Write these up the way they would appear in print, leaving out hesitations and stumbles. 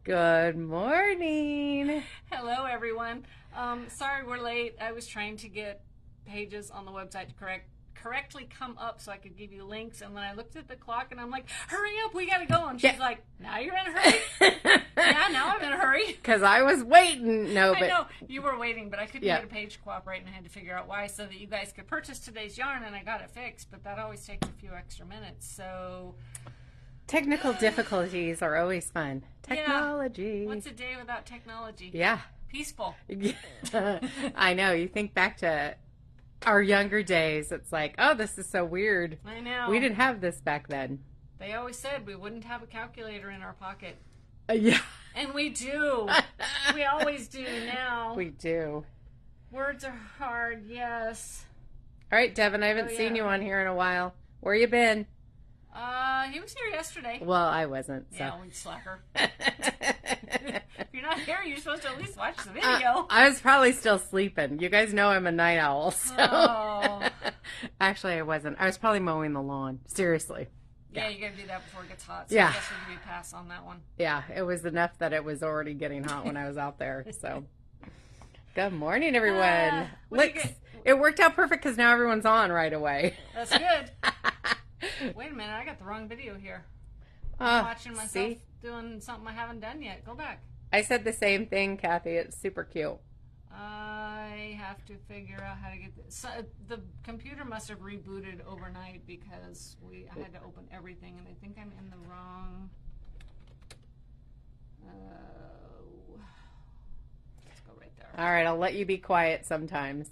Good morning. Hello, everyone. Sorry we're late. I was trying to get pages on the website to correctly come up so I could give you links, and then I looked at the clock and I'm like, hurry up, we gotta go. And she's like, now you're in a hurry? Yeah, now I'm in a hurry. Because I was waiting. No, but I know, you were waiting, but I couldn't get a page cooperate and I had to figure out why so that you guys could purchase today's yarn, and I got it fixed, but that always takes a few extra minutes, so... Technical difficulties are always fun. Technology. Yeah. What's a day without technology? Yeah. Peaceful. I know. You think back to our younger days, it's like, oh, this is so weird. I know. We didn't have this back then. They always said we wouldn't have a calculator in our pocket. Yeah. And we do. We always do now. We do. Words are hard, yes. All right, Devin, I haven't seen you on here in a while. Where you been? He was here yesterday. Well, I wasn't. So. Yeah, we slacker. If you're not here, you're supposed to at least watch the video. I was probably still sleeping. You guys know I'm a night owl, so. Oh. Actually, I wasn't. I was probably mowing the lawn. Seriously. Yeah, you gotta do that before it gets hot. So yeah. I guess we'll give you a pass on that one. Yeah, it was enough that it was already getting hot when I was out there. So, good morning, everyone. Look, it worked out perfect because now everyone's on right away. That's good. Wait a minute, I got the wrong video here. I'm watching myself doing something I haven't done yet. Go back. I said the same thing, Kathy. It's super cute. I have to figure out how to get this. So the computer must have rebooted overnight because I had to open everything, and I think I'm in the wrong. Let's go right there. All right, I'll let you be quiet sometimes.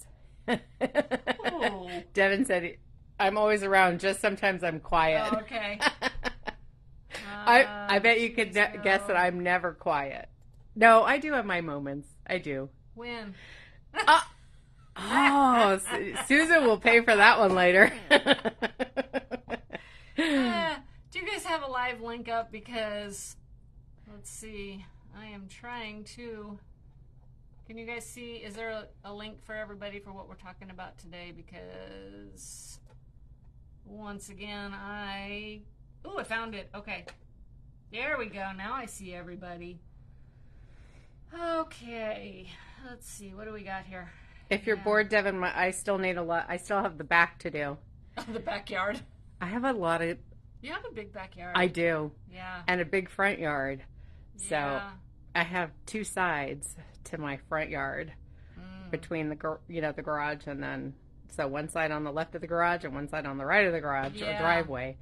Devin said, I'm always around, just sometimes I'm quiet. Oh, okay. I bet you could guess that I'm never quiet. No, I do have my moments. I do. When? Susan will pay for that one later. Do you guys have a live link up? Because, let's see, I am trying to... Can you guys see, is there a link for everybody for what we're talking about today? Because, once again, I found it. Okay. There we go. Now I see everybody. Okay. Let's see. What do we got here? If you're bored, Devin, I still need a lot. I still have the back to do. Oh, the backyard. I have a lot of... You have a big backyard. I do. Yeah. And a big front yard. Yeah. So I have two sides to my front yard between the garage and then... So one side on the left of the garage and one side on the right of the garage or driveway.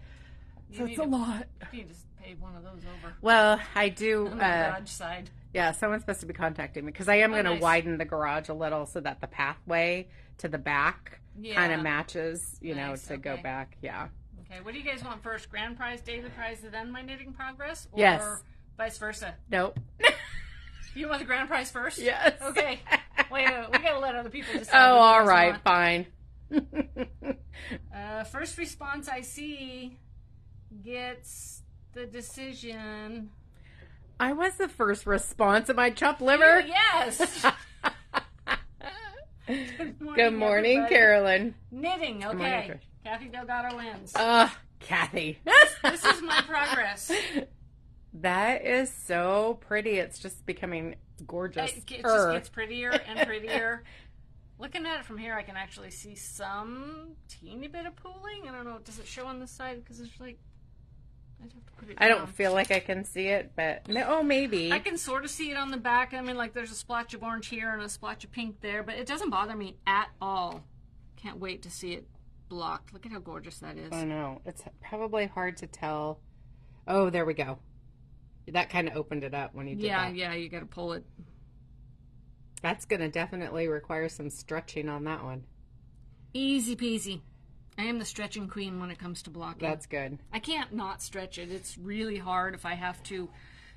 So it's a lot. You just pave one of those over. Well, I do. On the garage side. Yeah, someone's supposed to be contacting me because I am going to widen the garage a little so that the pathway to the back kind of matches, to go back. Yeah. Okay, what do you guys want first? Grand prize, daily prize, and then my knitting progress? Or yes. Vice versa? Nope. You want the grand prize first? Yes. Okay. Wait, we got to let other people decide. Oh, all right, fine. First response I see gets the decision. I was the first response. Am I chopped liver? Yes. Good morning, Carolyn. Knitting, okay. Morning, Kathy Delgado wins. Kathy. This is my progress. That is so pretty. It's just becoming gorgeous. It just gets prettier and prettier. Looking at it from here, I can actually see some teeny bit of pooling. I don't know. Does it show on this side? Because it's like... I'd have to put it down. I don't feel like I can see it, but... maybe. I can sort of see it on the back. I mean, like, there's a splotch of orange here and a splotch of pink there, but it doesn't bother me at all. Can't wait to see it blocked. Look at how gorgeous that is. I know. It's probably hard to tell. Oh, there we go. That kind of opened it up when you did that. Yeah, you got to pull it. That's going to definitely require some stretching on that one. Easy peasy. I am the stretching queen when it comes to blocking. That's good. I can't not stretch it. It's really hard if I have to.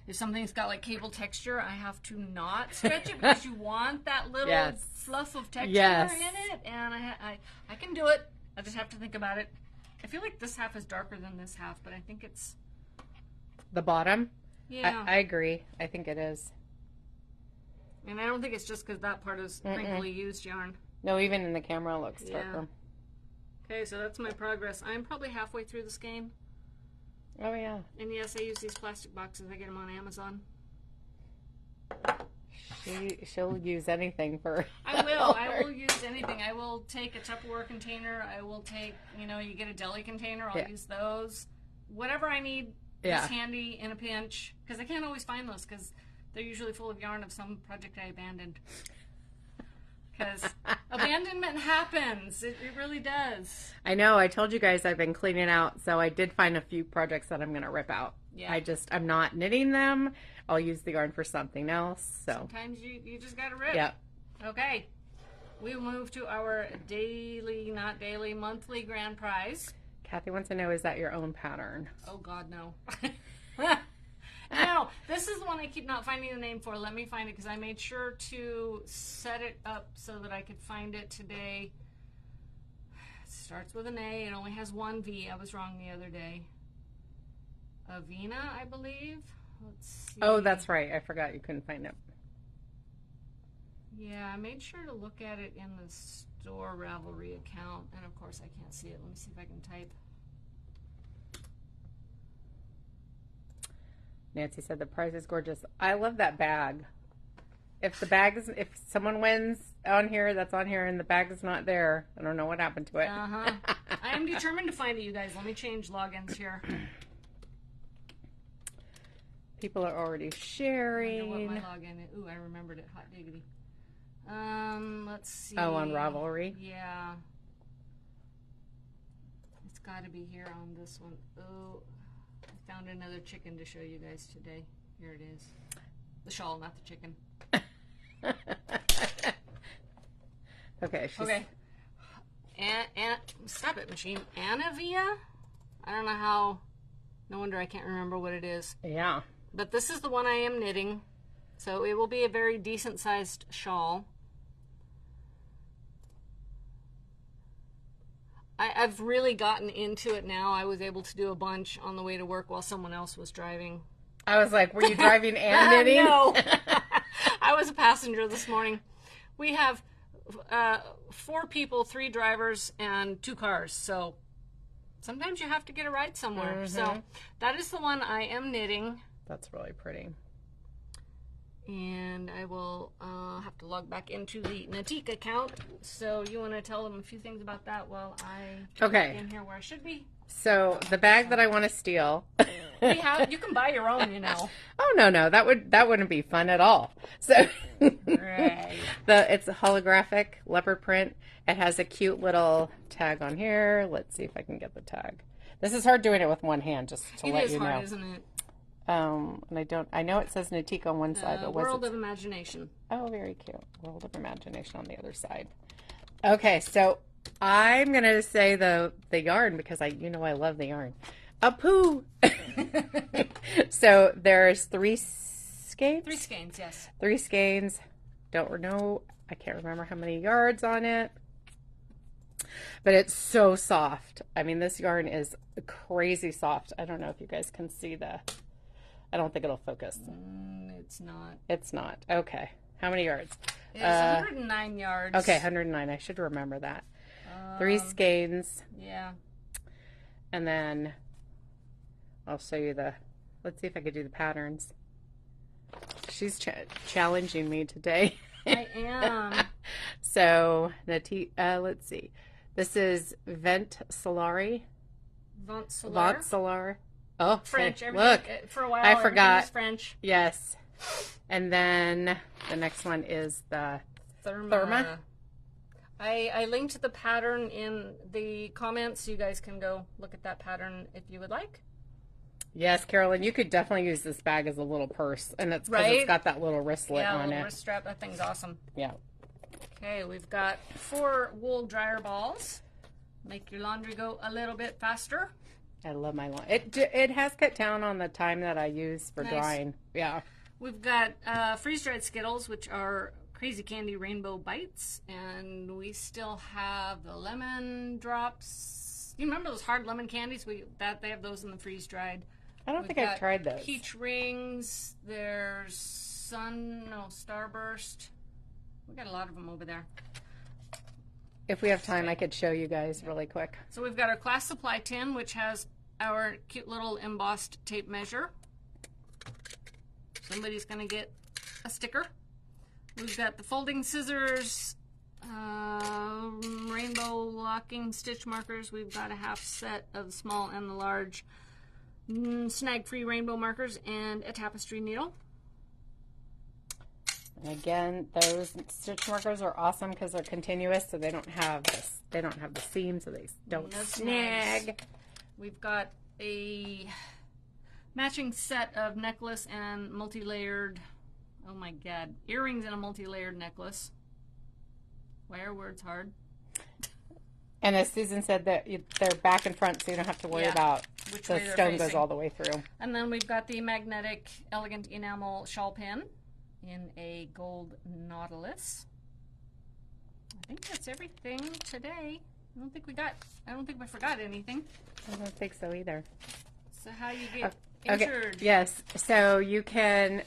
If something's got like cable texture, I have to not stretch it because you want that little fluff of texture in it. And I can do it. I just have to think about it. I feel like this half is darker than this half, but I think it's... The bottom? Yeah. I agree. I think it is. And I don't think it's just because that part is crinkly used yarn. No, even in the camera it looks darker. Okay, so that's my progress. I'm probably halfway through the skein. Oh, yeah. And yes, I use these plastic boxes. I get them on Amazon. She'll use anything for. I will. I will use anything. I will take a Tupperware container. I will take, you get a deli container. I'll use those. Whatever I need is handy in a pinch. Because I can't always find those because they're usually full of yarn of some project I abandoned. Because abandonment happens. It really does. I know. I told you guys I've been cleaning out, so I did find a few projects that I'm going to rip out. Yeah. I'm not knitting them. I'll use the yarn for something else. So sometimes you just got to rip. Yeah. Okay. We'll move to our monthly grand prize. Kathy wants to know, is that your own pattern? Oh, God, no. No, this is the one I keep not finding the name for. Let me find it because I made sure to set it up so that I could find it today. It starts with an A. It only has one V. I was wrong the other day. Avena, I believe. Let's see. Oh, that's right. I forgot you couldn't find it. Yeah, I made sure to look at it in the store Ravelry account. And, of course, I can't see it. Let me see if I can type. Nancy said the prize is gorgeous. I love that bag. If someone wins on here, that's on here, and the bag is not there, I don't know what happened to it. I am determined to find it, you guys. Let me change logins here. People are already sharing. I wonder what my login is. Ooh, I remembered it. Hot diggity. Let's see. Oh, on Ravelry? Yeah. It's got to be here on this one. Oh, I found another chicken to show you guys today. Here it is. The shawl, not the chicken. Okay. Okay. And stop it, machine. Anavia? I don't know how. No wonder I can't remember what it is. Yeah. But this is the one I am knitting. So it will be a very decent sized shawl. I've really gotten into it now. I was able to do a bunch on the way to work while someone else was driving. I was like, were you driving and knitting? No. I was a passenger this morning. We have 4 people, 3 drivers, and 2 cars. So sometimes you have to get a ride somewhere. Mm-hmm. So that is the one I am knitting. That's really pretty. And I will have to log back into the Natique account. So you want to tell them a few things about that while I get in here where I should be? So the bag that I want to steal. You can buy your own, Oh no, that wouldn't be fun at all. So right. It's a holographic leopard print. It has a cute little tag on here. Let's see if I can get the tag. This is hard doing it with one hand, just to let you know. It is hard, isn't it? And I know it says Natique on one side, but World of Imagination. Oh, very cute. World of Imagination on the other side. Okay, so I'm going to say the yarn because I love the yarn. A poo. So there's 3 skeins? 3 skeins, yes. 3 skeins. Don't know. I can't remember how many yards on it. But it's so soft. I mean, this yarn is crazy soft. I don't know if you guys can see I don't think it'll focus. It's not. It's not. Okay. How many yards? It's 109 yards. Okay, 109. I should remember that. 3 skeins. Yeah. And then I'll show you let's see if I could do the patterns. She's challenging me today. I am. So, let's see. This is Vent Solari. Vent Solar. Oh, French. Okay. Look, for a while, I forgot. French. Yes. And then the next one is the Therma. I linked the pattern in the comments. You guys can go look at that pattern if you would like. Yes, Carolyn, you could definitely use this bag as a little purse. And it's because it's got that little wristlet on it. Yeah, little wrist strap. That thing's awesome. Yeah. Okay, we've got 4 wool dryer balls. Make your laundry go a little bit faster. I love my laundry. It has cut down on the time that I use for drying. Yeah. We've got freeze-dried Skittles, which are Crazy Candy Rainbow Bites. And we still have the lemon drops. You remember those hard lemon candies? They have those in the freeze-dried. I don't think I've tried those. Peach rings. There's Starburst. We got a lot of them over there. If we have time, I could show you guys really quick. So we've got our class supply tin, which has our cute little embossed tape measure. Somebody's going to get a sticker. We've got the folding scissors, rainbow locking stitch markers. We've got a half set of the small and the large snag-free rainbow markers and a tapestry needle. And again, those stitch markers are awesome because they're continuous, so they don't have this, they don't have the seam, so they don't snag. We've got a matching set of necklace and multi-layered, oh my god, earrings and a multi-layered necklace. Why are words hard? And as Susan said, that they're back and front, so you don't have to worry about which the way they're stone facing. goes all the way through. And then we've got the magnetic elegant enamel shawl pin in a gold nautilus. I think that's everything today. I don't think we forgot anything. I don't think so either. So how you get entered? Okay. Yes. So you can,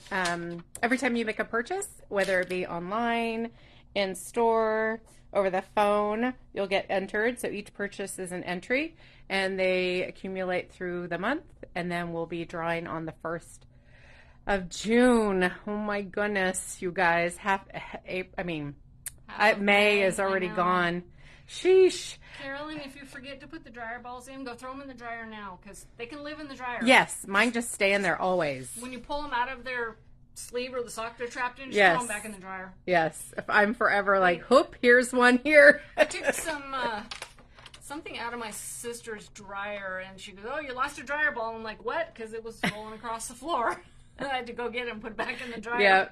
every time you make a purchase, whether it be online, in store, over the phone, you'll get entered. So each purchase is an entry, and they accumulate through the month, and then we'll be drawing on the 1st of June. Oh my goodness, you guys. May is already gone. Sheesh. Carolyn, if you forget to put the dryer balls in, go throw them in the dryer now, because they can live in the dryer. Yes, mine just stay in there always. When you pull them out of their sleeve or the sock they're trapped in, just yes. throw them back in the dryer. Yes, if I'm forever like, whoop, here's one here. I took something out of my sister's dryer, and she goes, oh, you lost your dryer ball. I'm like, what? Because it was rolling across the floor. I had to go get it and put it back in the dryer. Yeah,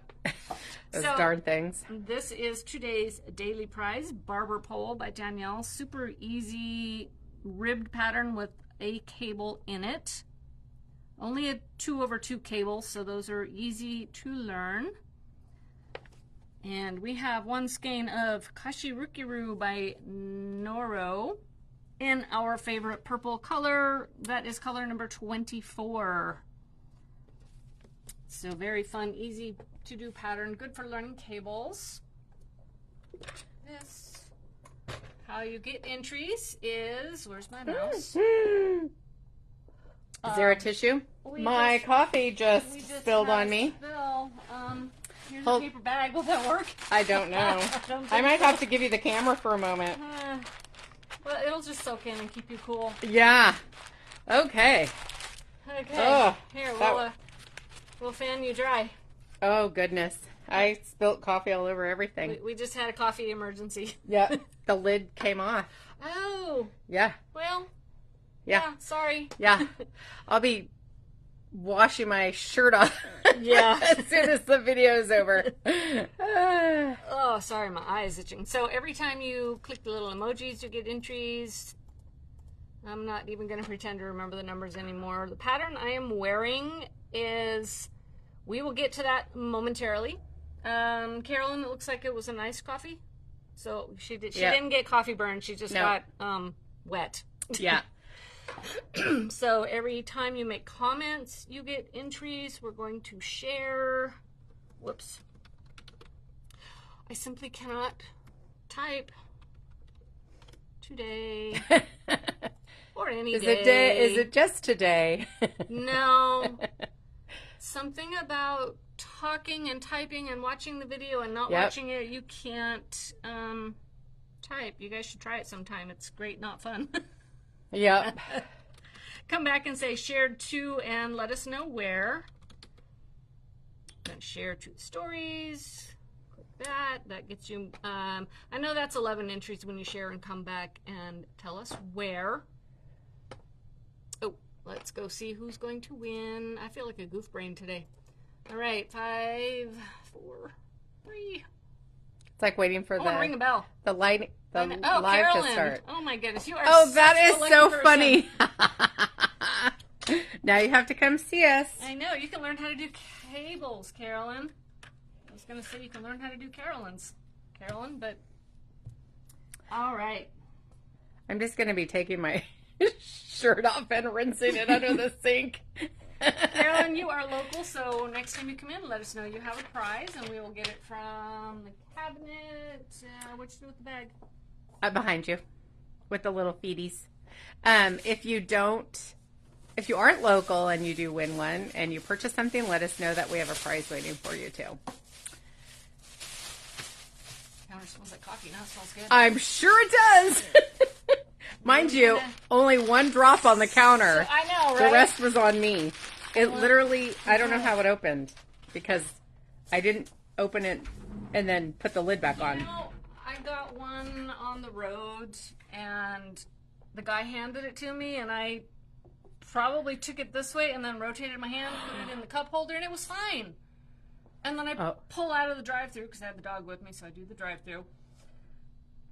those so, darn things. This is today's daily prize, Barber Pole by Danielle. Super easy ribbed pattern with a cable in it. Only a 2/2 cable, so those are easy to learn. And we have one skein of Kashirukiru by Noro in our favorite purple color. That is color number 24. So very fun, easy to do pattern, good for learning cables. This, how you get entries is, where's my mouse? Is there a tissue? My coffee just spilled on me. Here's a paper bag. Will that work? I don't know. I might have to give you the camera for a moment. Well, it'll just soak in and keep you cool. Yeah. Okay. Okay. Oh, here, we'll fan you dry. Oh, goodness. I spilt coffee all over everything. We just had a coffee emergency. Yeah. The lid came off. Oh. Yeah. Well. Yeah. Sorry. Yeah. I'll be washing my shirt off. Yeah. As soon as the video's over. Oh, sorry. My eye is itching. So every time you click the little emojis, you get entries. I'm not even going to pretend to remember the numbers anymore. The pattern I am wearing is, we will get to that momentarily. Carolyn, it looks like it was an iced coffee. So she didn't get coffee burn. She just got wet. Yeah. So every time you make comments, you get entries. We're going to share. Whoops. I simply cannot type today. Or any day. Is it just today? No. Something about talking and typing and watching the video and not watching it. You can't type. You guys should try it sometime. It's great, not fun. Yep. Come back and say shared to and let us know where. Then share to stories. Click that. That gets you. I know that's 11 entries when you share and come back and tell us where. Oh, let's go see who's going to win. I feel like a goof brain today. All right, 5, 4, 3. It's like waiting for ring a bell. The light. live Carolyn. to start. Oh my goodness, you are. Oh, that is so person. funny. Now you have to come see us. I know. You can learn how to do cables, Carolyn. I was going to say you can learn how to do Carolyn, but all right. I'm just going to be taking my shirt off and rinsing it under the sink. Carolyn, you are local, so next time you come in, let us know you have a prize, and we will get it from the cabinet. What'd you do with the bag? Behind you, with the little feeties. If you aren't local and you do win one and you purchase something, let us know that we have a prize waiting for you too. it smells like coffee. Now it smells good. I'm sure it does. Mind you, only one drop on the counter. I know, right? The rest was on me. It literally, I don't know how it opened because I didn't open it and then put the lid back on. You know, I got one on the road and the guy handed it to me and I probably took it this way and then rotated my hand, put it in the cup holder, and it was fine. And then I pull out of the drive-thru because I had the dog with me, so I do the drive-thru.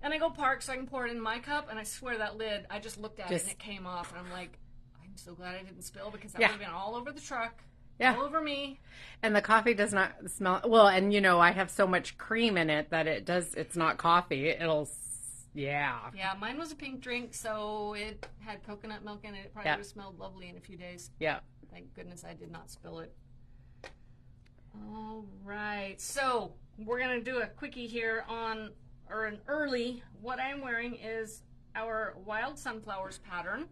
And I go park so I can pour it in my cup, and I swear that lid, I just looked at it and it came off, and I'm like, I'm so glad I didn't spill because that would have been all over the truck, all over me. And the coffee does not smell, well, and you know, I have so much cream in it that it's not coffee. It'll, Yeah, mine was a pink drink, so it had coconut milk in it. It probably would have smelled lovely in a few days. Yeah. Thank goodness I did not spill it. All right, so we're going to do a quickie here on, or an early. What I'm wearing is our Wild Sunflowers pattern.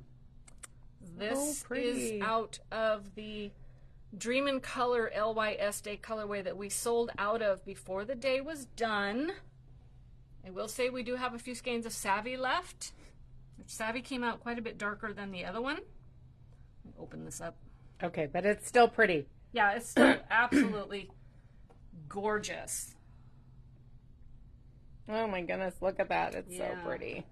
This is out of the Dream in Color LYS Day colorway that we sold out of before the day was done. I will say we do have a few skeins of Savvy left. Savvy came out quite a bit darker than the other one. Let me open this up. Okay, but it's still pretty. Yeah, it's still absolutely gorgeous. Oh my goodness, look at that. It's so pretty.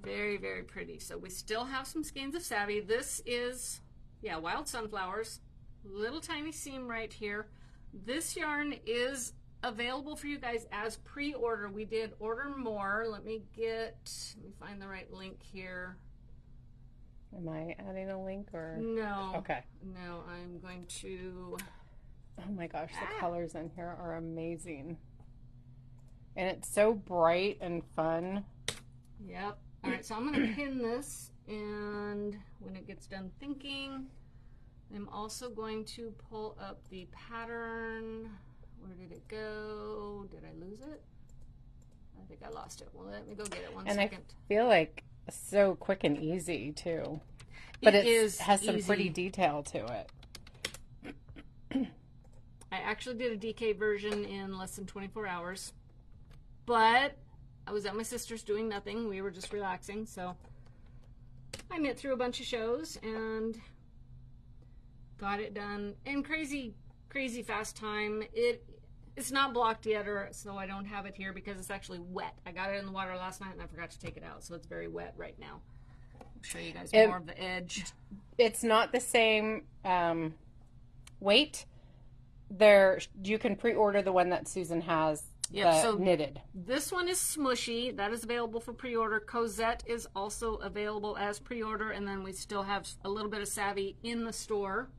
Very, very pretty. So we still have some skeins of Savvy. This is, Wild Sunflowers. Little tiny seam right here. This yarn is available for you guys as pre-order. We did order more. Let me find the right link here. Am I adding a link or? No. Okay. No, I'm going to. Oh my gosh, the colors in here are amazing. And it's so bright and fun. Yep. All right, so I'm going to pin this, and when it gets done thinking, I'm also going to pull up the pattern. Where did it go? Did I lose it? I think I lost it. Well, let me go get it one second. And I feel like so quick and easy, too. But it has some pretty detail to it. I actually did a DK version in less than 24 hours. But I was at my sister's doing nothing. We were just relaxing. So I knit through a bunch of shows and got it done in crazy fast time. It's not blocked yet, so I don't have it here because it's actually wet. I got it in the water last night and I forgot to take it out, so it's very wet right now. I'll show you guys more of the edge. It's not the same weight. You can pre-order the one that Susan has knitted. This one is smushy. That is available for pre-order. Cosette is also available as pre-order, and then we still have a little bit of Savvy in the store.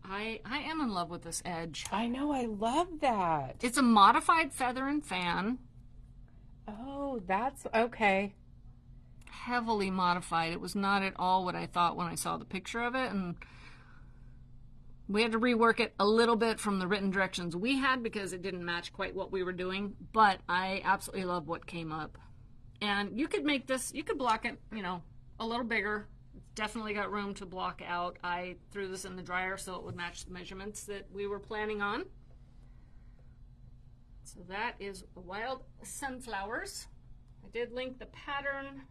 I am in love with this edge. I know, I love that. It's a modified feather and fan. Oh, that's okay. Heavily modified. It was not at all what I thought when I saw the picture of it, and we had to rework it a little bit from the written directions we had because it didn't match quite what we were doing, but I absolutely love what came up. And you could make this, you could block it, a little bigger. Definitely got room to block out. I threw this in the dryer so it would match the measurements that we were planning on. So that is Wild Sunflowers. I did link the pattern.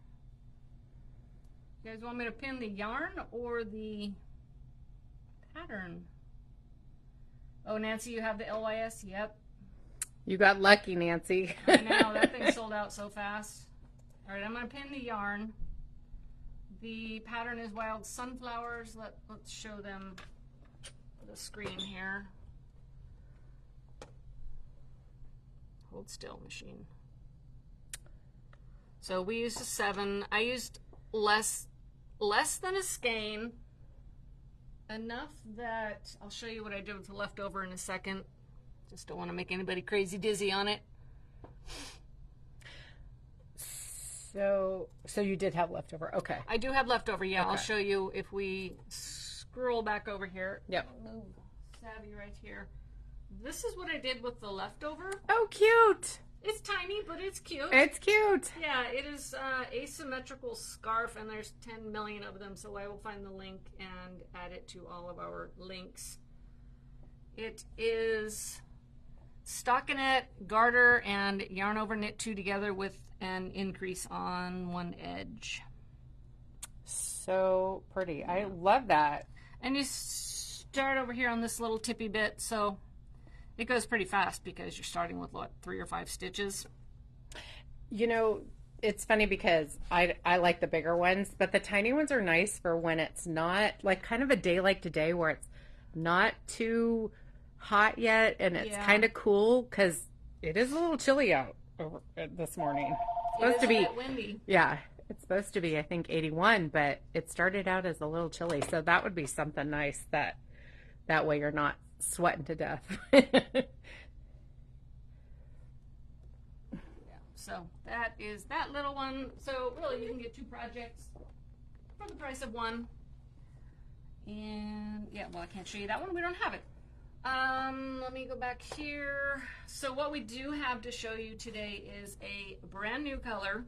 You guys want me to pin the yarn or the pattern? Oh, Nancy, you have the LYS? Yep. You got lucky, Nancy. I know, that thing sold out so fast. All right, I'm going to pin the yarn. The pattern is Wild Sunflowers. Let's show them the screen here. Hold still, machine. So we used a 7. I used less than a skein. Enough that I'll show you what I did with the leftover in a second. Just don't want to make anybody crazy dizzy on it. So you did have leftover. Okay. I do have leftover, yeah. Okay. I'll show you if we scroll back over here. Yep. I'll move Savvy right here. This is what I did with the leftover. Oh, cute. It's tiny, but it's cute. It's cute. Yeah, it is asymmetrical scarf, and there's 10 million of them, so I will find the link and add it to all of our links. It is stockinette, garter, and yarn over knit 2 together with an increase on one edge. So pretty. I love that. And you start over here on this little tippy bit, so it goes pretty fast because you're starting with what, 3 or 5 stitches. You know, it's funny because I like the bigger ones, but the tiny ones are nice for when it's not like kind of a day like today where it's not too hot yet and it's kind of cool because it is a little chilly out this morning. It's supposed to be a bit windy. Yeah. It's supposed to be, I think, 81, but it started out as a little chilly. So that would be something nice that way you're not sweating to death. So that is that little one. So really you can get 2 projects for the price of one. And yeah, well, I can't show you that one. We don't have it. Let me go back here. So what we do have to show you today is a brand new color.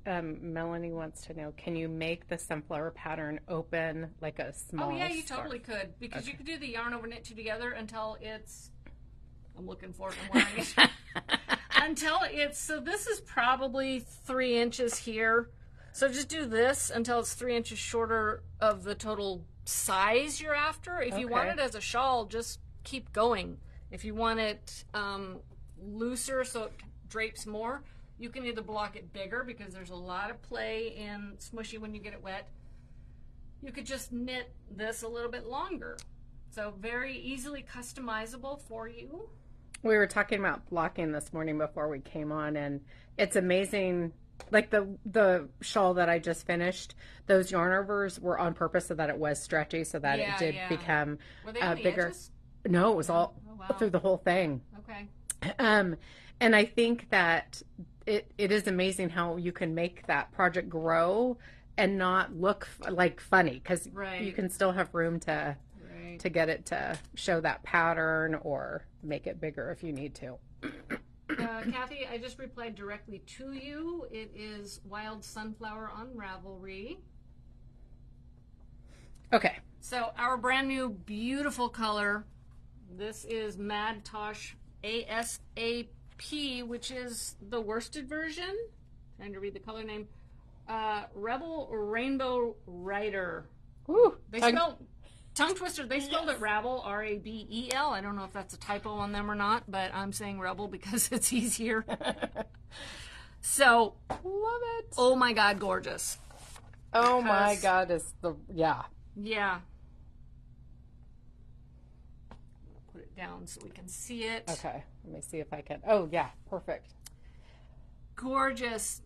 Melanie wants to know, can you make the sunflower pattern open like a small Oh yeah, you scarf? totally could, because you could do the yarn over knit 2 together until it's, I'm looking for it, I'm wearing it. Until it's, so this is probably 3 inches here. So just do this until it's 3 inches shorter of the total size you're after. If you want it as a shawl, just keep going. If you want it looser so it drapes more, you can either block it bigger because there's a lot of play and smushy when you get it wet. You could just knit this a little bit longer. So very easily customizable for you. We were talking about blocking this morning before we came on, and it's amazing. Like the shawl that I just finished, those yarn overs were on purpose so that it was stretchy, so that it did become Were they on the bigger. Edges? No, it was all through the whole thing. Okay. And I think that it is amazing how you can make that project grow and not look like funny, because you can still have room to get it to show that pattern or make it bigger if you need to. Kathy, I just replied directly to you. It is Wild Sunflower on Ravelry. Okay. So our brand new beautiful color. This is MadTosh ASAP, which is the worsted version. Trying to read the color name. Rebel Rainbow Rider. Ooh, they spelled tongue twister. They spelled it Rabel, R-A-B-E-L. I don't know if that's a typo on them or not, but I'm saying Rebel because it's easier. So, love it. Oh my God, gorgeous. Oh my God, is the yeah. Put it down so we can see it. Okay, let me see if I can. Oh yeah, perfect. Gorgeous.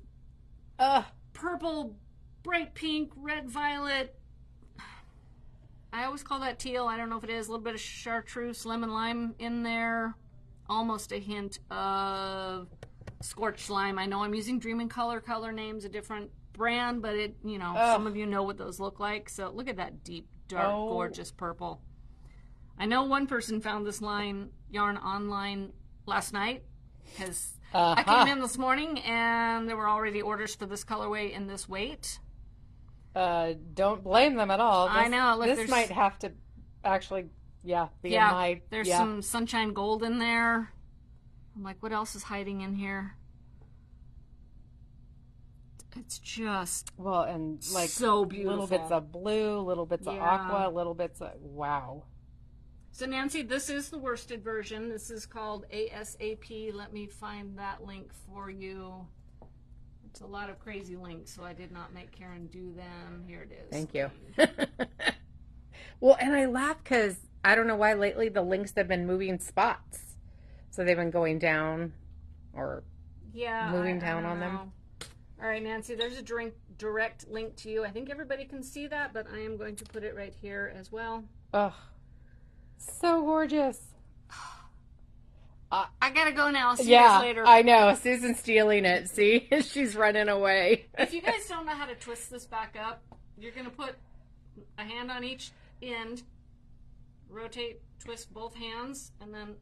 Purple, bright pink, red, violet. I always call that teal. I don't know if it is. A little bit of chartreuse, lemon lime in there. Almost a hint of scorched lime. I know I'm using Dream in Color. Color name's a different brand, but it, you know, some of you know what those look like. So look at that deep, dark, gorgeous purple. I know one person found this yarn online last night because I came in this morning and there were already orders for this colorway in this weight. Don't blame them at all. I know. Look, this might have to actually, be in my... There's some sunshine gold in there. I'm like, what else is hiding in here? It's just and like so beautiful. Little bits of blue, little bits of aqua, little bits of wow. So Nancy, this is the worsted version. This is called ASAP. Let me find that link for you. It's a lot of crazy links, so I did not make Karen do them. Here it is. Thank you. Well, and I laugh because I don't know why lately the links have been moving spots. So they've been going down or moving down on them. All right, Nancy, there's a direct link to you. I think everybody can see that, but I am going to put it right here as well. Oh, so gorgeous. I gotta go now. I'll see you guys later. I know. Susan's stealing it. See? She's running away. If you guys don't know how to twist this back up, you're going to put a hand on each end, rotate, twist both hands, and then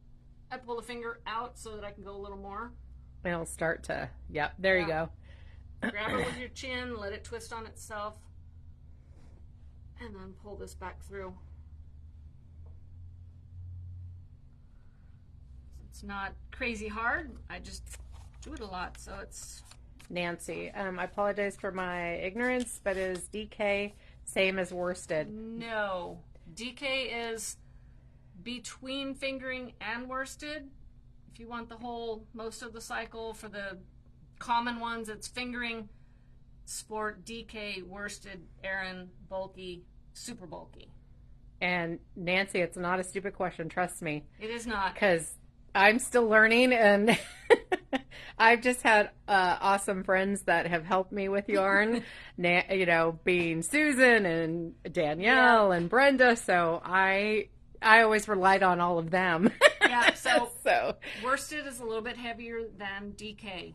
I pull the finger out so that I can go a little more. It'll start to, there you go. Grab it with your chin, let it twist on itself, and then pull this back through. It's not crazy hard. I just do it a lot, so it's... Nancy, I apologize for my ignorance, but is DK same as worsted? No. DK is between fingering and worsted. If you want the whole, most of the cycle, for the common ones, it's fingering, sport, DK, worsted, Aran, bulky, super bulky. And Nancy, it's not a stupid question, trust me. It is not. Because I'm still learning, and I've just had awesome friends that have helped me with yarn, you know, being Susan and Danielle and Brenda, so I always relied on all of them. Yeah, so worsted is a little bit heavier than DK.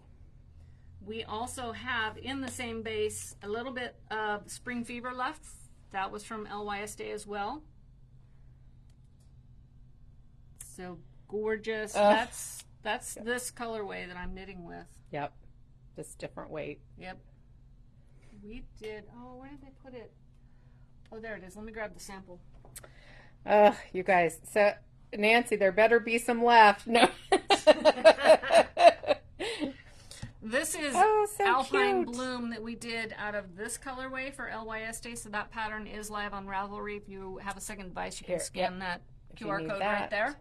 We also have in the same base a little bit of Spring Fever left. That was from LYS Day as well. So gorgeous. That's this colorway that I'm knitting with. Yep. Just different weight. Yep. We did, oh, where did they put it? Oh, there it is. Let me grab the sample. You guys. So, Nancy, there better be some left. No. This is so Alpine cute. Bloom that we did out of this colorway for LYS Day. So that pattern is live on Ravelry. If you have a second device, you can scan that QR code right there.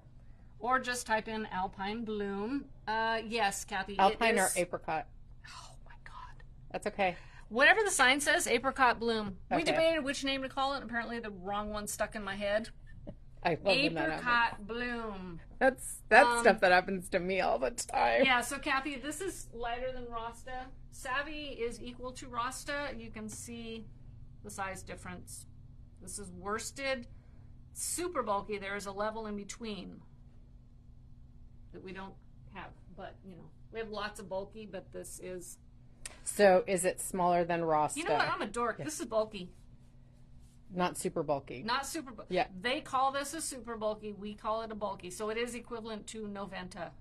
Or just type in Alpine Bloom. Yes, Kathy. Alpine or apricot? Oh, my God. That's okay. Whatever the sign says, apricot bloom. Okay. We debated which name to call it. Apparently the wrong one stuck in my head. I love when that happens. Apricot bloom. That's stuff that happens to me all the time. Yeah, so Kathy, this is lighter than Rasta. Savvy is equal to Rasta. You can see the size difference. This is worsted. Super bulky. There is a level in between that we don't have. But, you know, we have lots of bulky, but this is... So is it smaller than Rasta? You know what? I'm a dork. Yeah. This is bulky. Not super bulky. Not super bulky. Yeah. They call this a super bulky. We call it a bulky. So it is equivalent to Noventa.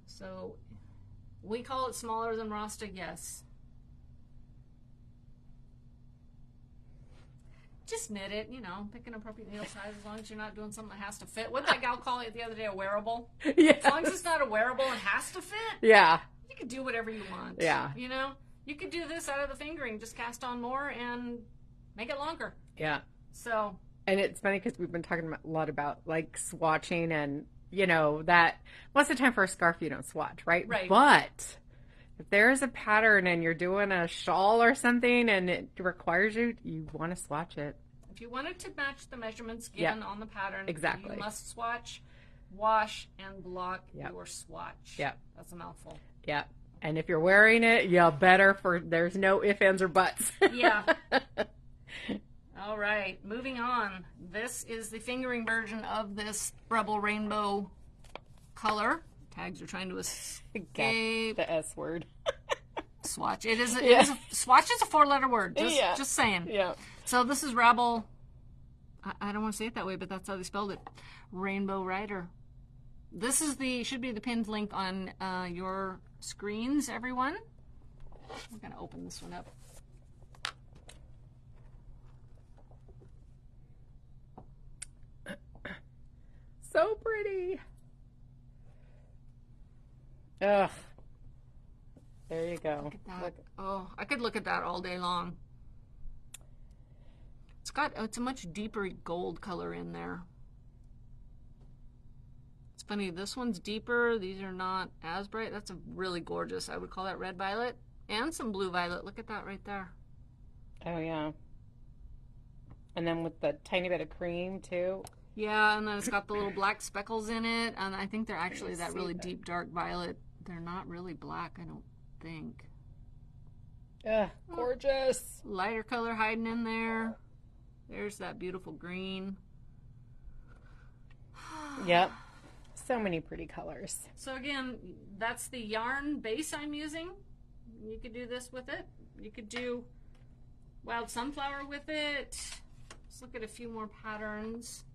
So we call it smaller than Rasta, yes. Just knit it, you know, pick an appropriate needle size as long as you're not doing something that has to fit. What did that gal call it the other day, a wearable? Yeah. As long as it's not a wearable and has to fit, yeah, you can do whatever you want. Yeah. You know? You could do this out of the fingering, just cast on more and make it longer. Yeah. So. And it's funny because we've been talking a lot about like swatching and, you know, that most of the time for a scarf you don't swatch, right? Right. But if there's a pattern and you're doing a shawl or something and it requires you want to swatch it. If you wanted to match the measurements given on the pattern, exactly. You must swatch, wash, and block your swatch. Yep. That's a mouthful. Yeah. And if you're wearing it, you better there's no ifs, ands, or buts. Yeah. All right, moving on. This is the fingering version of this Rebel Rainbow color. Tags are trying to escape. The S word. Swatch. Swatch is a 4-letter word. Just saying. Yeah. So this is Rebel. I don't want to say it that way, but that's how they spelled it. Rainbow Rider. This is should be the pinned link on your screens, everyone. I'm going to open this one up. So pretty. Ugh. There you go. Look at that. Oh, I could look at that all day long. It's a much deeper gold color in there. It's funny, this one's deeper. These are not as bright. That's a really gorgeous. I would call that red violet and some blue violet. Look at that right there. Oh, yeah. And then with the tiny bit of cream, too. Yeah, and then it's got the little black speckles in it. And I think they're actually that really deep, dark violet. They're not really black, I don't think. Ugh, gorgeous. Lighter color hiding in there. There's that beautiful green. Yep. So many pretty colors. So again, that's the yarn base I'm using. You could do this with it. You could do wild sunflower with it. Let's look at a few more patterns.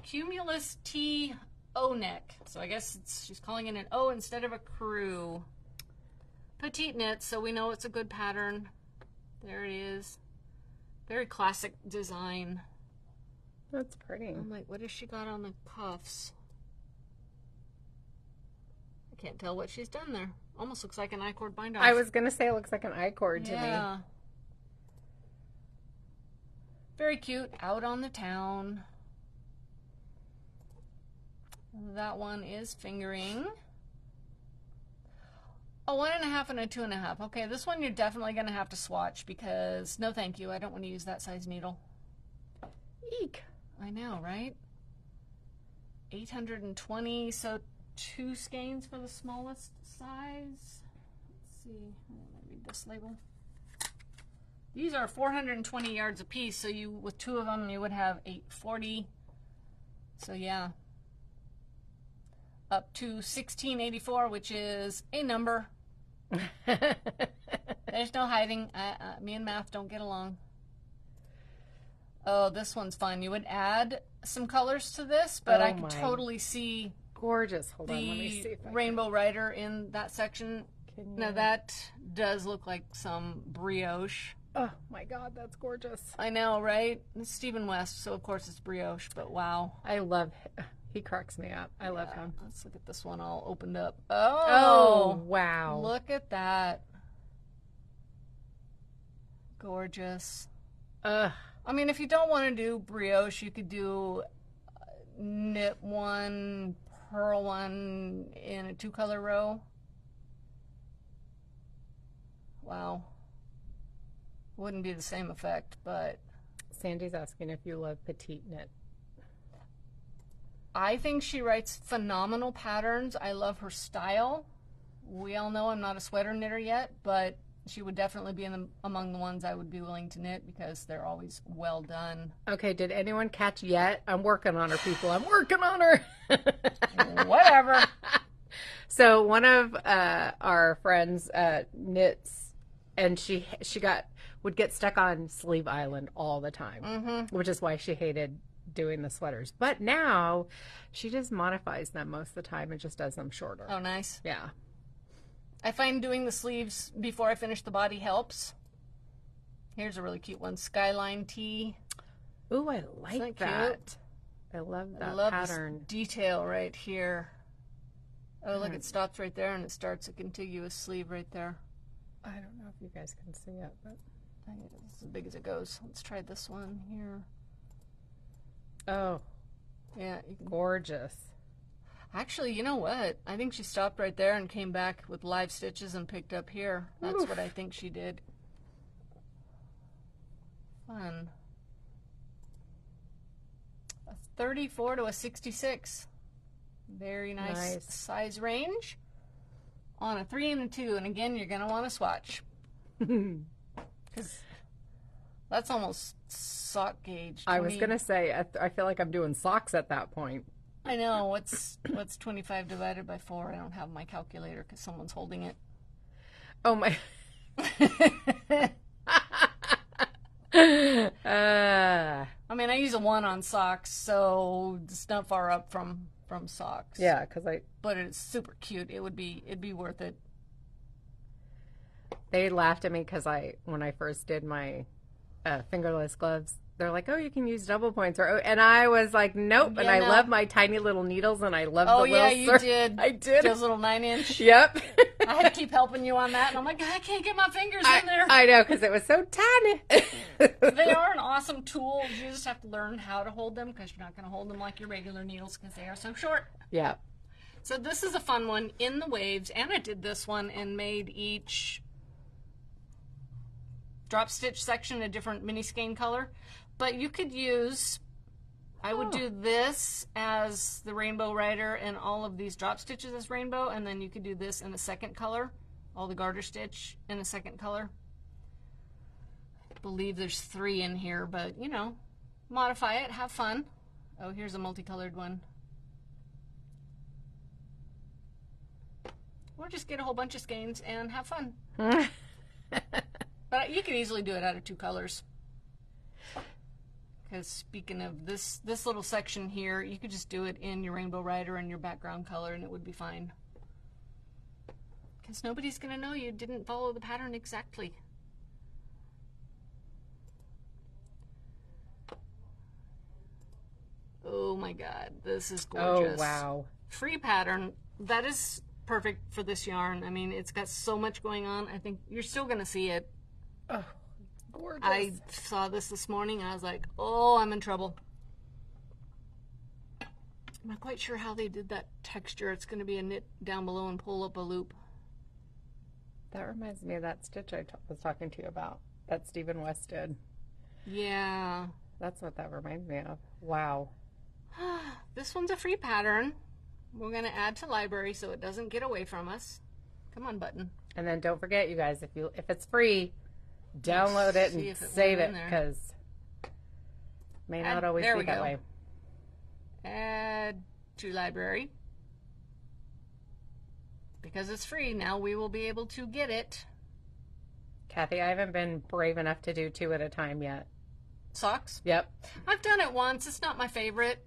Cumulus T O neck. So I guess she's calling it an O instead of a crew. Petite knit, so we know it's a good pattern. There it is. Very classic design. That's pretty. I'm like, what has she got on the cuffs? I can't tell what she's done there. Almost looks like an I-cord bind-off. I was going to say it looks like an I-cord to me. Yeah. Very cute. Out on the town. That one is fingering. A 1.5 and a 2.5. Okay, this one you're definitely going to have to swatch because no thank you. I don't want to use that size needle. Eek. I know, right? 820, so 2 skeins for the smallest size. Let's see. I'm going to read this label. These are 420 yards apiece, so you with 2 of them you would have 840. So yeah. Up to 1684, which is a number. There's no hiding. Me and math don't get along. Oh, this one's fun. You would add some colors to this, but I could totally see gorgeous. Hold on, let me see if I Rainbow Rider in that section. Now that does look like some brioche. Oh my God, that's gorgeous. I know, right? It's Stephen West, so of course it's brioche, but wow. I love him. He cracks me up. I love him. Let's look at this one all opened up. Oh, wow. Look at that. Gorgeous. Ugh. I mean, if you don't want to do brioche, you could do knit one, pearl one in a 2-color row. Wow. Wouldn't be the same effect, but... Sandy's asking if you love petite knit. I think she writes phenomenal patterns. I love her style. We all know I'm not a sweater knitter yet, but she would definitely be among the ones I would be willing to knit because they're always well done. Okay, did anyone catch yet? I'm working on her, people. I'm working on her. Whatever. So one of our friends knits, and she would get stuck on Sleeve Island all the time, which is why she hated doing the sweaters. But now she just modifies them most of the time and just does them shorter. Oh, nice. Yeah. I find doing the sleeves before I finish the body helps. Here's a really cute one, Skyline Tee. Ooh, I like that. I love that pattern. This detail right here. Oh, look, it stops right there and it starts a contiguous sleeve right there. I don't know if you guys can see it, but I think it's as big as it goes. Let's try this one here. Oh, yeah, gorgeous. Actually, you know what? I think she stopped right there and came back with live stitches and picked up here. That's what I think she did. Fun. A 34 to a 66. Very nice size range. On a 3 and a 2. And again, you're going to want to swatch. Because that's almost sock gauge. 20. I was going to say, I feel like I'm doing socks at that point. I know. What's 25 divided by 4? I don't have my calculator because someone's holding it. Oh, my. I mean, I use a 1 on socks, so it's not far up from socks. Yeah, but it's super cute. It'd be worth it. They laughed at me because when I first did my fingerless gloves, they're like, "Oh, you can use double points," and I was like, "Nope." Yeah, and I love my tiny little needles, and I love the little. Oh yeah, you did. I did those little 9-inch. Yep. I had to keep helping you on that, and I'm like, I can't get my fingers in there. I know, because it was so tiny. They are an awesome tool. You just have to learn how to hold them because you're not going to hold them like your regular needles because they are so short. Yeah. So this is a fun one, In the Waves. Anna did this one and made each drop stitch section a different mini skein color. But you could use, I would do this as the Rainbow Rider and all of these drop stitches as rainbow, and then you could do this in a second color, all the garter stitch in a second color. I believe there's 3 in here, but you know, modify it, have fun. Oh, here's a multicolored one. Or just get a whole bunch of skeins and have fun. But you could easily do it out of 2 colors. Because speaking of this little section here, you could just do it in your Rainbow Rider and your background color and it would be fine. Because nobody's going to know you didn't follow the pattern exactly. God, this is Oh, gorgeous. wow. Free pattern. That is perfect for this yarn. I mean, it's got so much going on. I think you're still going to see it. Oh, gorgeous. I saw this morning and I was like, oh, I'm in trouble. I'm not quite sure how they did that texture. It's going to be a knit down below and pull up a loop. That reminds me of that stitch I was talking to you about, that Stephen West did. Yeah. That's what that reminds me of. Wow. This one's a free pattern. We're going to add to library so it doesn't get away from us. Come on, button. And then don't forget, you guys, if it's free, download it and save it, because it may not always be that way. Add to library. Because it's free, now we will be able to get it. Kathy, I haven't been brave enough to do 2 at a time yet. Socks? Yep. I've done it once. It's not my favorite.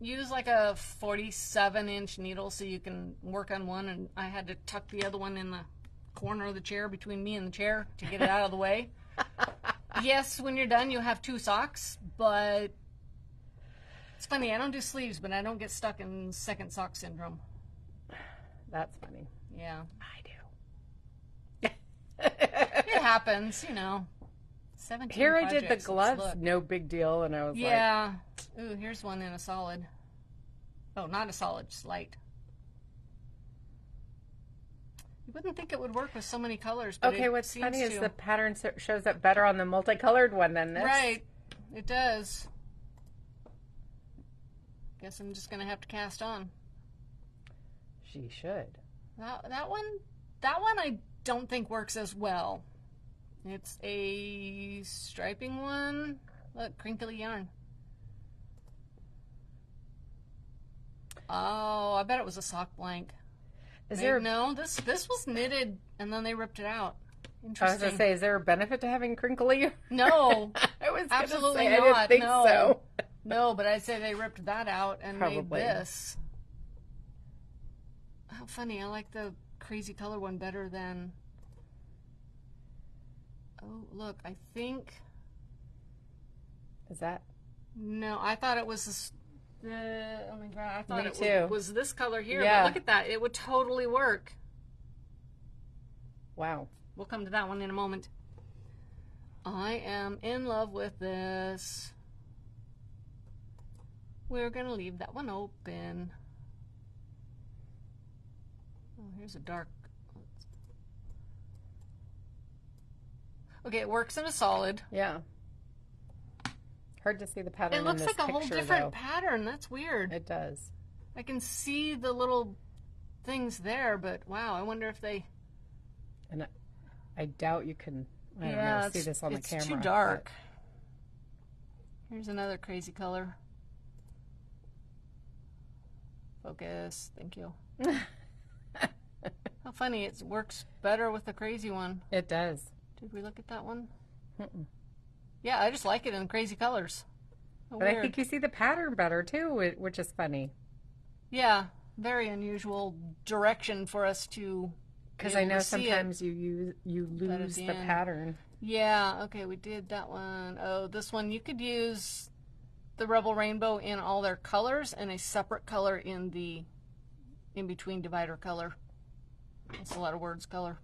Use like a 47-inch needle so you can work on one, and I had to tuck the other one in the corner of the chair between me and the chair to get it out of the way. Yes, when you're done, you'll have 2 socks, but it's funny. I don't do sleeves, but I don't get stuck in second sock syndrome. That's funny. Yeah. I do. It happens, you know. 17 Here I did the projects, gloves, look. no big deal, and I was like... Yeah. Ooh, here's one in a solid. Oh, not a solid, just light. You wouldn't think it would work with so many colors, but Okay, what's funny is the pattern shows up better on the multicolored one than this. Right. It does. Guess I'm just going to have to cast on. She should. That one I don't think works as well. It's a striping one. Look, crinkly yarn. Oh, I bet it was a sock blank. No, this was knitted and then they ripped it out. Interesting. I was going to say, is there a benefit to having crinkly? No. I was absolutely say, not. I didn't think no. so. No, but I'd say they ripped that out and made this. How funny. I like the crazy color one better than... Oh, look, I think... Is that? No, I thought it was this... oh my God, I thought it was this color here. Yeah. But look at that. It would totally work. Wow. We'll come to that one in a moment. I am in love with this. We're going to leave that one open. Oh, here's a dark... Okay, it works in a solid. Yeah. Hard to see the pattern. It looks in this like a whole picture, different though. pattern. That's weird. It does. I can see the little things there, but wow, I wonder if they... And I doubt you can, I don't know, see this on the camera. It's too dark. Here's another crazy color. Focus. Thank you. How funny. It works better with the crazy one. It does. Did we look at that one? Mm-mm. Yeah, I just like it in crazy colors. But weird. I think you see the pattern better, too, which is funny. Yeah, very unusual direction for us to... Because I know sometimes you lose the pattern. Yeah, okay, we did that one. Oh, this one, you could use the Rebel Rainbow in all their colors and a separate color in the in-between divider color. That's a lot of words, color.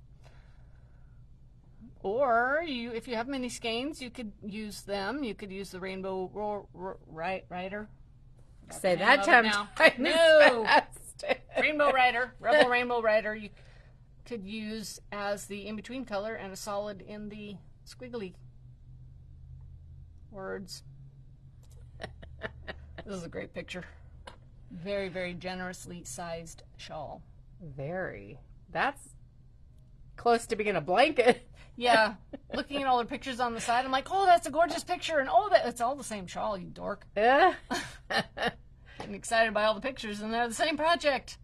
Or if you have mini skeins, you could use them. You could use the Rainbow Rider. Say that time. No. Rainbow Rider, Rebel Rainbow Rider. You could use as the in-between color and a solid in the squiggly words. This is a great picture. Very, very generously sized shawl. Very. That's close to being a blanket. Yeah. Looking at all the pictures on the side, I'm like, oh, that's a gorgeous picture. And oh, it's all the same shawl, you dork. Yeah. Getting excited by all the pictures, and they're the same project.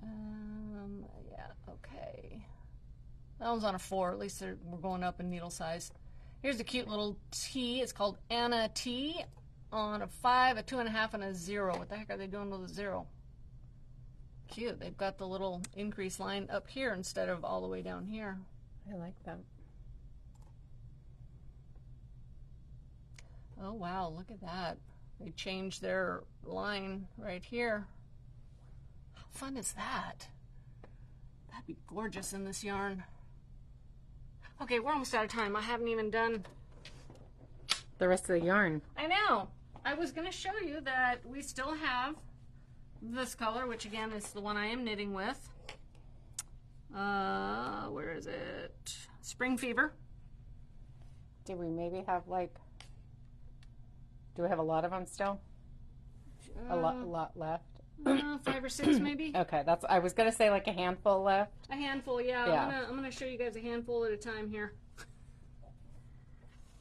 Yeah, okay. That one's on a 4. At least we're going up in needle size. Here's a cute little T. It's called Anna T. On a 5, a 2.5, and a 0. What the heck are they doing with a 0? Cute. They've got the little increase line up here instead of all the way down here. I like that. Oh, wow. Look at that. They changed their line right here. How fun is that? That'd be gorgeous in this yarn. Okay, we're almost out of time. I haven't even done the rest of the yarn. I know. I was going to show you that we still have this color, which again is the one I am knitting with. Where is it? Spring Fever. Do we maybe have do we have a lot of them still? A lot left? 5 or 6 maybe. Okay, I was gonna say like a handful left. A handful, yeah. I'm gonna show you guys a handful at a time here.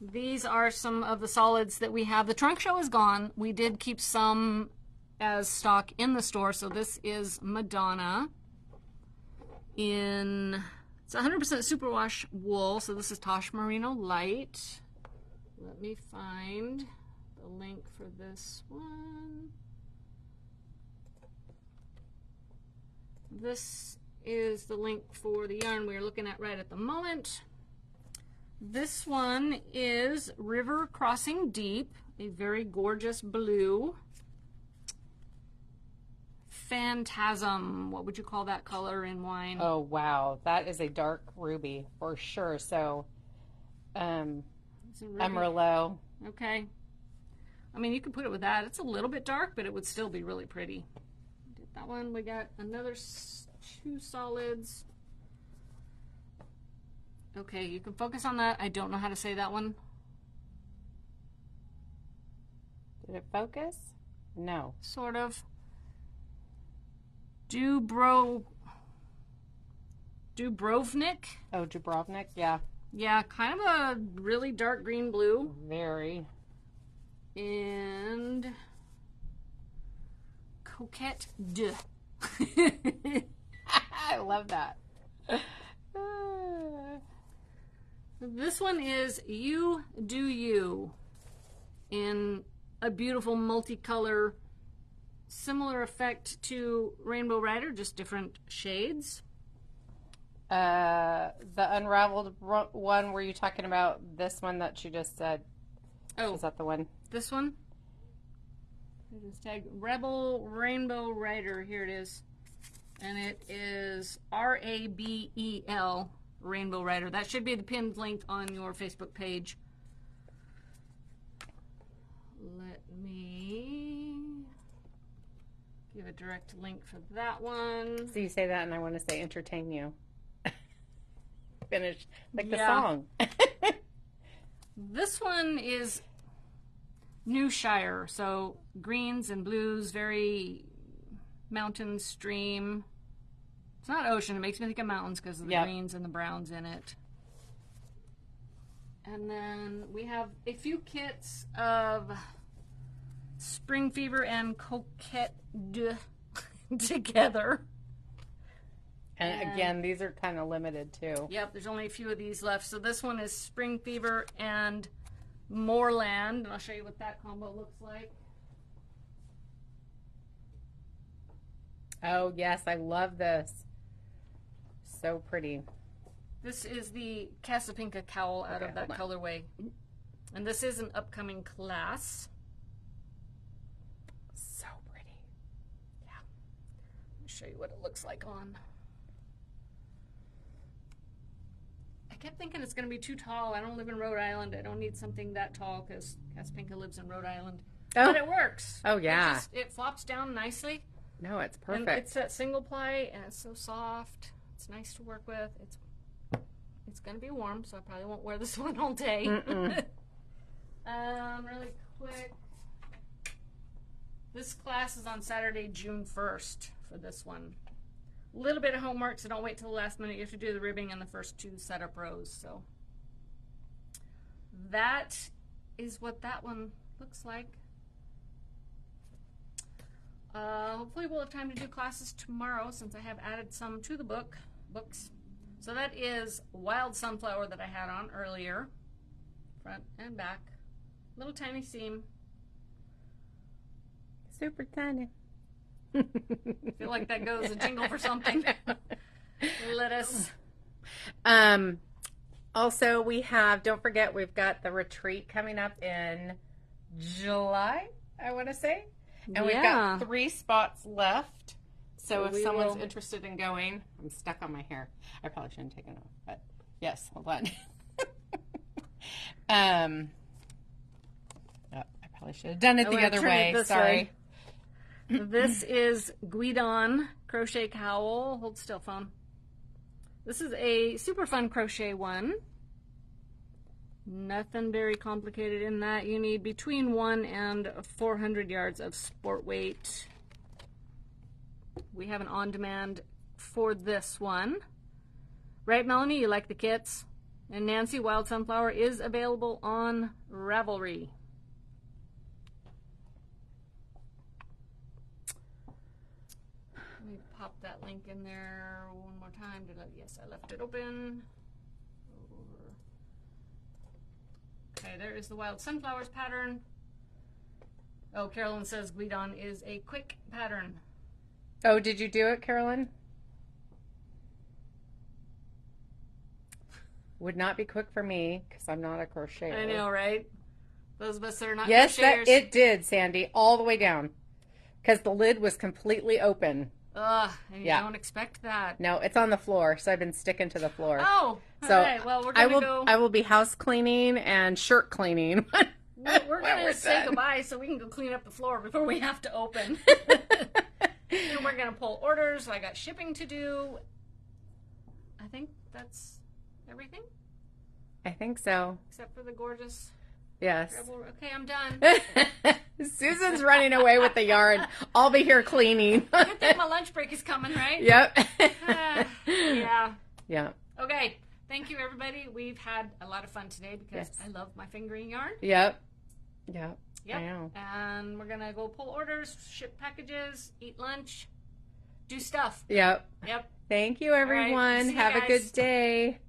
These are some of the solids that we have. The trunk show is gone. We did keep some as stock in the store. So this is Madonna it's 100% superwash wool. So this is Tosh Merino Light. Let me find the link for this one. This is the link for the yarn we're looking at right at the moment. This one is River Crossing Deep, a very gorgeous blue. Phantasm, what would you call that color in wine? Oh wow, that is a dark ruby for sure. So Emerald. Okay. I mean, you could put it with that. It's a little bit dark, but it would still be really pretty. Did that one. We got another 2 solids. Okay, you can focus on that. I don't know how to say that one. Did it focus? No. Sort of. Dubrovnik. Oh, Dubrovnik, yeah. Yeah, kind of a really dark green blue. Very. And Coquette de. I love that. This one is You Do You in a beautiful multicolor, similar effect to Rainbow Rider, just different shades. The unraveled one, were you talking about this one that you just said? Oh, is that the one? This one? It is tagged Rebel Rainbow Rider. Here it is. And it is RABEL Rainbow Rider. That should be the pinned link on your Facebook page. Let me give a direct link for that one. So you say that and I want to say entertain you. Finish like the Yeah. song. This one is New Shire, so greens and blues, very mountain stream. It's not ocean, it makes me think of mountains because of the greens and the browns in it. And then we have a few kits of Spring Fever and Coquette de together. And again, these are kind of limited too. Yep, there's only a few of these left. So this one is Spring Fever and Moorland, and I'll show you what that combo looks like. Oh yes, I love this. So pretty. This is the Casapinka Cowl out of that colorway. And this is an upcoming class. So pretty. Yeah. Let me show you what it looks like on. I kept thinking it's going to be too tall. I don't live in Rhode Island. I don't need something that tall because Casapinka lives in Rhode Island. Oh. But it works. Oh, yeah. It flops down nicely. No, it's perfect. And it's that single ply, and it's so soft. It's nice to work with. It's going to be warm, so I probably won't wear this one all day. Really quick. This class is on Saturday, June 1st for this one. A little bit of homework, so don't wait till the last minute. You have to do the ribbing in the first 2 setup rows. So that is what that one looks like. Hopefully we'll have time to do classes tomorrow since I have added some to the books. So that is Wild Sunflower that I had on earlier, front and back. Little tiny seam. Super tiny. I feel like that goes a jingle for something. Lettuce. Also, we have, don't forget, we've got the retreat coming up in July. I want to say. And we've Yeah. got 3 spots left. So if We someone's will- interested in going, I'm stuck on my hair. I probably shouldn't take it off, but yes, hold on. I probably should have done it I the wanna other turn it way. this Sorry. way. This is Guidon Crochet Cowl. Hold still, phone. This is a super fun crochet one. Nothing very complicated in that. You need between 1 and 400 yards of sport weight. We have an on-demand for this one. Right, Melanie? You like the kits? And Nancy, Wild Sunflower is available on Ravelry. Let me pop that link in there one more time. Yes, I left it open. Okay, there is the Wild Sunflowers pattern. Oh, Carolyn says Guidon is a quick pattern. Oh, did you do it, Carolyn? Would not be quick for me because I'm not a crocheter. I know, right? Those of us that are not Yes, crocheters. it did, Sandy, all the way down because the lid was completely open. Ugh, and you Yeah. don't expect that. No, it's on the floor, so I've been sticking to the floor. Oh, So all right. Well, we're gonna go. I will be house cleaning and shirt cleaning. We're when gonna we're say done. goodbye so we can go clean up the floor before we have to open. And we're gonna pull orders. I got shipping to do. I think that's everything I think so. except for the gorgeous. Yes. Rebel. Okay, I'm done. Susan's running away with the yarn. I'll be here cleaning. I think my lunch break is coming, right? Yep. Yeah. Yeah. Okay. Thank you, everybody. We've had a lot of fun today because Yes. I love my fingering yarn. Yep. Yep. Yep. I know. And we're gonna go pull orders, ship packages, eat lunch, do stuff. Yep. Yep. Thank you, everyone. See you Have a guys. good day.